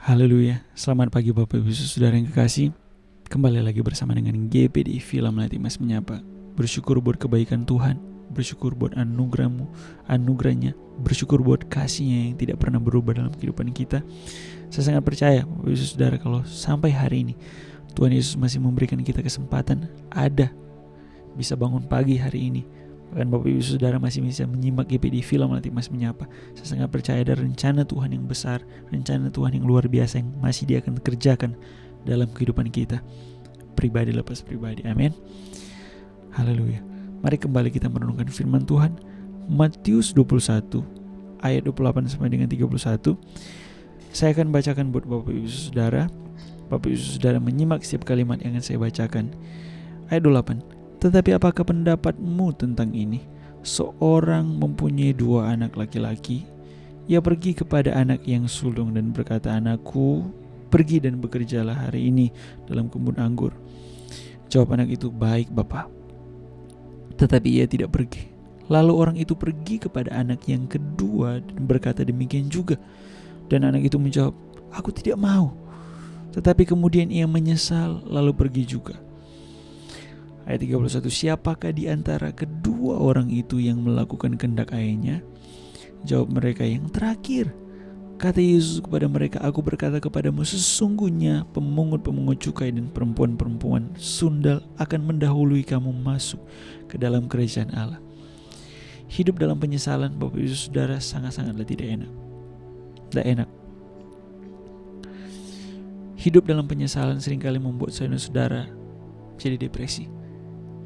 Haleluya, selamat pagi Bapak Ibu Saudara yang kekasih. Kembali lagi bersama dengan GP di Film Melati Mas Menyapa. Bersyukur buat kebaikan Tuhan, bersyukur buat anugerahnya, bersyukur buat kasihnya yang tidak pernah berubah dalam kehidupan kita. Saya sangat percaya Bapak Ibu Saudara kalau sampai hari ini Tuhan Yesus masih memberikan kita kesempatan bisa bangun pagi hari ini. Bahkan Bapak Ibu Saudara masih bisa menyimak GP di Film Melati Mas Menyapa. Saya sangat percaya ada rencana Tuhan yang besar, rencana Tuhan yang luar biasa yang masih Dia akan kerjakan dalam kehidupan kita, pribadi lepas pribadi. Amin. Haleluya. Mari kembali kita merenungkan firman Tuhan. Matius 21 ayat 28 sampai dengan 31. Saya akan bacakan buat Bapak Ibu Saudara. Bapak Ibu Saudara menyimak setiap kalimat yang akan saya bacakan. Ayat 28. Tetapi apakah pendapatmu tentang ini? Seorang mempunyai 2 anak laki-laki. Ia pergi kepada anak yang sulung dan berkata, "Anakku, pergi dan bekerjalah hari ini dalam kebun anggur." Jawab anak itu, "Baik, Bapa." Tetapi ia tidak pergi. Lalu orang itu pergi kepada anak yang kedua dan berkata demikian juga. Dan anak itu menjawab, "Aku tidak mau." Tetapi kemudian ia menyesal lalu pergi juga. Ayat 31, siapakah di antara kedua orang itu yang melakukan kehendak ayahnya? Jawab mereka, "Yang terakhir." Kata Yesus kepada mereka, "Aku berkata kepadamu, sesungguhnya pemungut-pemungut cukai dan perempuan-perempuan sundal akan mendahului kamu masuk ke dalam kerajaan Allah." Hidup dalam penyesalan, Bapak Ibu Saudara, sangat-sangatlah tidak enak. Tidak enak. Hidup dalam penyesalan seringkali membuat saya dan saudara jadi depresi.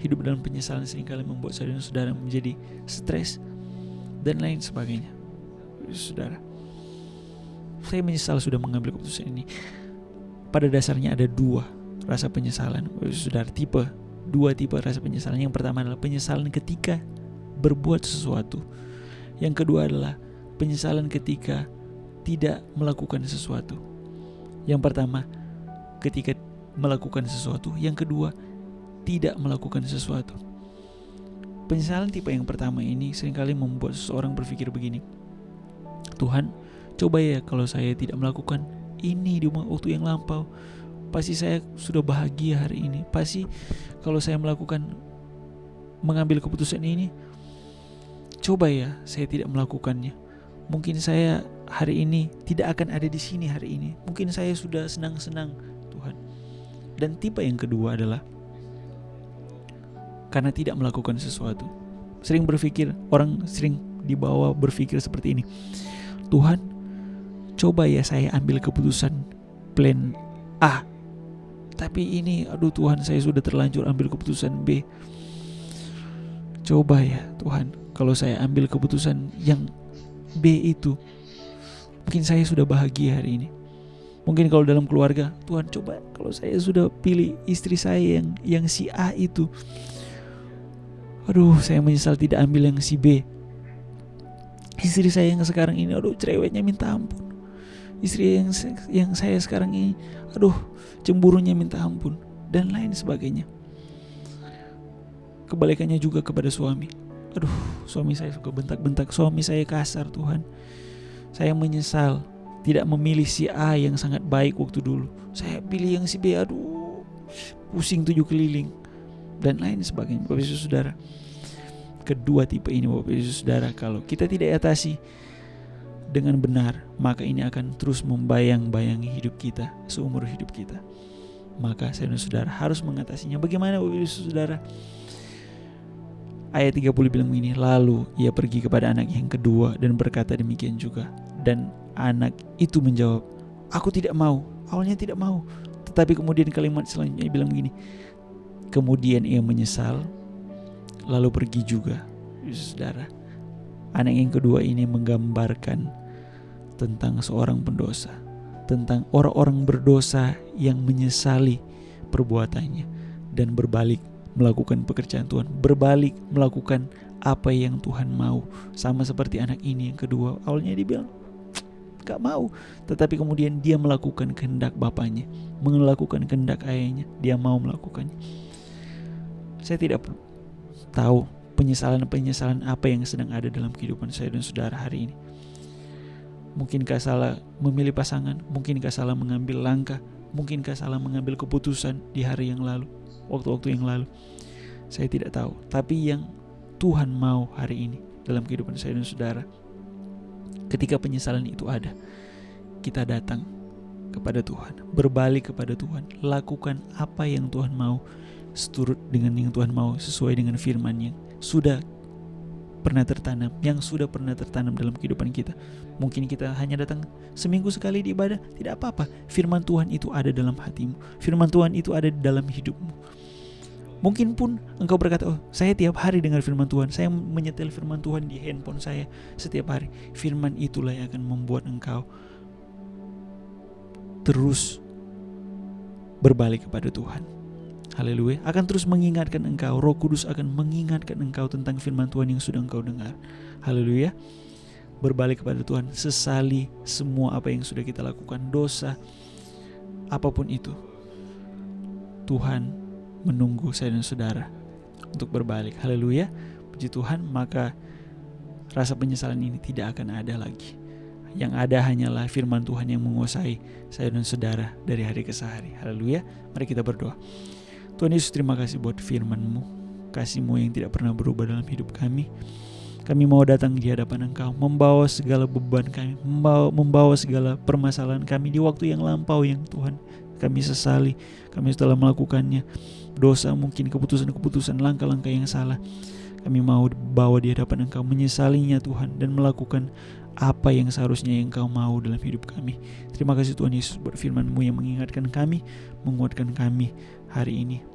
Hidup dalam penyesalan seringkali membuat saya dan saudara menjadi stres dan lain sebagainya. Saudara, saya menyesal sudah mengambil keputusan ini. Pada dasarnya ada 2 rasa penyesalan. Saudara, dua tipe rasa penyesalan. Yang pertama adalah penyesalan ketika berbuat sesuatu. Yang kedua adalah penyesalan ketika tidak melakukan sesuatu. Yang pertama, ketika melakukan sesuatu. Yang kedua, tidak melakukan sesuatu. Penyesalan tipe yang pertama ini seringkali membuat seseorang berpikir begini, "Tuhan, coba ya kalau saya tidak melakukan ini di waktu yang lampau, pasti saya sudah bahagia hari ini. Pasti kalau saya mengambil keputusan ini, coba ya saya tidak melakukannya. Mungkin saya hari ini tidak akan ada di sini hari ini. Mungkin saya sudah senang-senang, Tuhan." Dan tipe yang kedua adalah karena tidak melakukan sesuatu. Orang sering dibawa berpikir seperti ini, "Tuhan, coba ya saya ambil keputusan plan A. Tapi ini, aduh Tuhan, saya sudah terlanjur ambil keputusan B. Coba ya Tuhan, kalau saya ambil keputusan yang B itu, mungkin saya sudah bahagia hari ini. Mungkin kalau dalam keluarga, Tuhan, coba kalau saya sudah pilih istri saya yang si A itu. Aduh, saya menyesal tidak ambil yang si B. Istri saya yang sekarang ini, aduh cerewetnya minta ampun. Istri yang saya sekarang ini, aduh cemburunya minta ampun." Dan lain sebagainya. Kebalikannya juga kepada suami. "Aduh, suami saya suka bentak-bentak, suami saya kasar, Tuhan. Saya menyesal tidak memilih si A yang sangat baik waktu dulu. Saya pilih yang si B, aduh pusing 7 keliling." Dan lain sebagainya. Bapak Ibu Saudara, kedua tipe ini Bapak Ibu Saudara, kalau kita tidak atasi dengan benar, maka ini akan terus membayang-bayangi hidup kita seumur hidup kita. Maka saya dan saudara harus mengatasinya. Bagaimana Bapak Ibu Saudara? Ayat 30 bilang begini, "Lalu ia pergi kepada anak yang kedua dan berkata demikian juga. Dan anak itu menjawab, 'Aku tidak mau.' Awalnya tidak mau, tetapi kemudian kalimat selanjutnya bilang begini, kemudian ia menyesal lalu pergi juga." Saudara, anak yang kedua ini menggambarkan tentang seorang pendosa, tentang orang-orang berdosa yang menyesali perbuatannya dan berbalik melakukan pekerjaan Tuhan, berbalik melakukan apa yang Tuhan mau. Sama seperti anak ini yang kedua, awalnya dia bilang gak mau, tetapi kemudian dia melakukan kehendak bapaknya, melakukan kehendak ayahnya, dia mau melakukannya. Saya tidak tahu penyesalan apa yang sedang ada dalam kehidupan saya dan saudara hari ini. Mungkinkah salah memilih pasangan? Mungkinkah salah mengambil langkah? Mungkinkah salah mengambil keputusan di hari yang lalu, waktu-waktu yang lalu? Saya tidak tahu. Tapi yang Tuhan mau hari ini dalam kehidupan saya dan saudara, ketika penyesalan itu ada, kita datang kepada Tuhan, berbalik kepada Tuhan, lakukan apa yang Tuhan mau, seturut dengan yang Tuhan mau, sesuai dengan firman yang sudah pernah tertanam dalam kehidupan kita. Mungkin kita hanya datang seminggu sekali di ibadah, tidak apa-apa. Firman Tuhan itu ada dalam hatimu, firman Tuhan itu ada di dalam hidupmu. Mungkin pun engkau berkata, oh saya tiap hari dengar firman Tuhan, saya menyetel firman Tuhan di handphone saya setiap hari. Firman itulah yang akan membuat engkau terus berbalik kepada Tuhan. Haleluya. Akan terus mengingatkan engkau. Roh Kudus akan mengingatkan engkau tentang firman Tuhan yang sudah engkau dengar. Haleluya. Berbalik kepada Tuhan. Sesali semua apa yang sudah kita lakukan, dosa apapun itu. Tuhan menunggu saya dan saudara untuk berbalik. Haleluya. Puji Tuhan. Maka rasa penyesalan ini tidak akan ada lagi. Yang ada hanyalah firman Tuhan yang menguasai saya dan saudara dari hari ke hari. Haleluya. Mari kita berdoa. Tuhan Yesus, terima kasih buat firman-Mu, kasih-Mu yang tidak pernah berubah dalam hidup kami. Kami mau datang di hadapan Engkau, membawa segala beban kami, membawa segala permasalahan kami di waktu yang lampau yang Tuhan kami sesali. Kami telah melakukannya, dosa mungkin, keputusan-keputusan, langkah-langkah yang salah. Kami mau bawa di hadapan Engkau, menyesalinya Tuhan, dan melakukan apa yang seharusnya yang Engkau mau dalam hidup kami. Terima kasih Tuhan Yesus buat firman-Mu yang mengingatkan kami, menguatkan kami hari ini.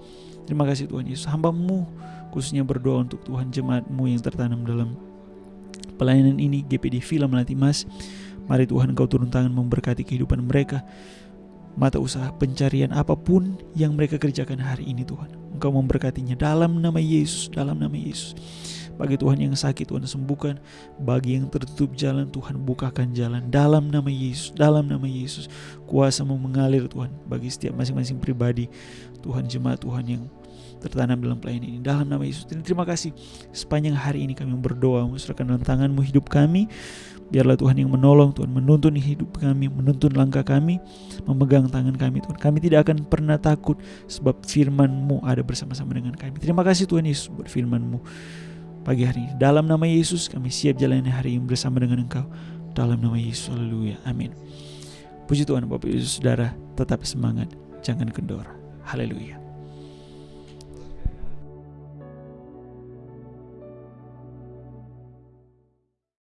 Terima kasih Tuhan Yesus. Hamba-Mu khususnya berdoa untuk Tuhan jemaat-Mu yang tertanam dalam pelayanan ini, GPD Villa Melati Mas. Mari Tuhan Engkau turun tangan memberkati kehidupan mereka, mata usaha pencarian apapun yang mereka kerjakan hari ini Tuhan. Engkau memberkatinya dalam nama Yesus, dalam nama Yesus. Bagi Tuhan yang sakit Tuhan sembuhkan, bagi yang tertutup jalan Tuhan bukakan jalan dalam nama Yesus, dalam nama Yesus. Kuasa-Mu mengalir Tuhan bagi setiap masing-masing pribadi Tuhan, jemaat Tuhan yang tertanam dalam pelayanan ini dalam nama Yesus. Terima kasih sepanjang hari ini kami berdoa, menyerahkan dalam tangan-Mu hidup kami. Biarlah Tuhan yang menolong, Tuhan menuntun hidup kami, menuntun langkah kami, memegang tangan kami Tuhan. Kami tidak akan pernah takut sebab firman-Mu ada bersama-sama dengan kami. Terima kasih Tuhan Yesus buat firman-Mu pagi hari ini. Dalam nama Yesus kami siap jalani hari ini bersama dengan Engkau. Dalam nama Yesus, haleluya, amin. Puji Tuhan Bapak Yesus, saudara, tetap semangat, jangan kendor. Haleluya.